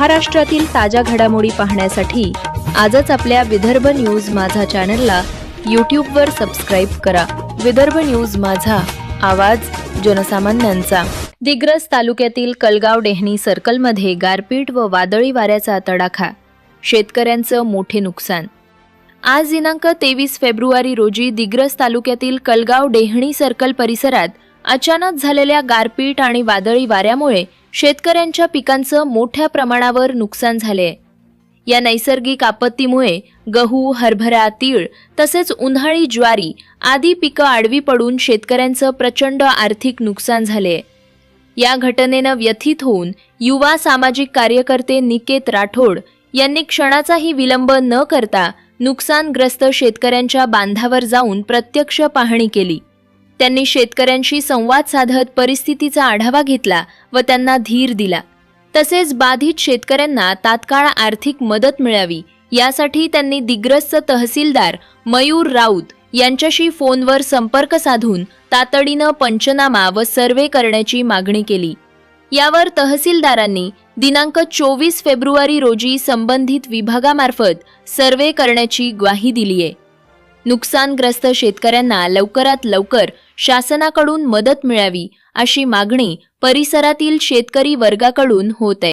महाराष्ट्रातील ताज्या घडामोडी पाहण्यासाठी आजच आपल्या विदर्भ न्यूज माझा चॅनलला यूट्यूबवर सबस्क्राईब करा। विदर्भ न्यूज माझा, आवाज जनसामान्यांचा। दिग्रस तालुक्यातील कलगाव डेहणी सर्कलमध्ये गारपीट व वादळी वाऱ्याचा तडाखा, शेतकऱ्यांचं मोठे नुकसान। आज दिनांक 23 फेब्रुवारी रोजी दिग्रस तालुक्यातील कलगाव डेहणी सर्कल परिसरात अचानक झालेल्या गारपीट आणि वादळी वाऱ्यामुळे शेतकऱ्यांच्या पिकांचं मोठ्या प्रमाणावर नुकसान झाले। या नैसर्गिक आपत्तीमुळे गहू, हरभरा, तीळ तसेच उन्हाळी ज्वारी आदी पिकं आडवी पडून शेतकऱ्यांचं प्रचंड आर्थिक नुकसान झाले। या घटनेनं व्यथित होऊन युवा सामाजिक कार्यकर्ते निकेत राठोड यांनी क्षणाचाही विलंब न करता नुकसानग्रस्त शेतकऱ्यांच्या बांधावर जाऊन प्रत्यक्ष पाहणी केली। त्यांनी शेतकऱ्यांशी संवाद साधत परिस्थितीचा आढावा घेतला व त्यांना धीर दिला। तसेच बाधित शेतकऱ्यांना तात्काळ आर्थिक मदत मिळावी यासाठी त्यांनी दिग्रसचे तहसीलदार मयूर राऊत यांच्याशी फोनवर संपर्क साधून तातडीनं पंचनामा व सर्वे करण्याची मागणी केली। यावर तहसीलदारांनी दिनांक 24 फेब्रुवारी रोजी संबंधित विभागामार्फत सर्वे करण्याची ग्वाही दिली आहे। नुकसानग्रस्त शेतकऱ्यांना लवकरात लवकर शासनाकडून मदत मिळावी अशी मागणी परिसरातील शेतकरी वर्गाकडून होत आहे।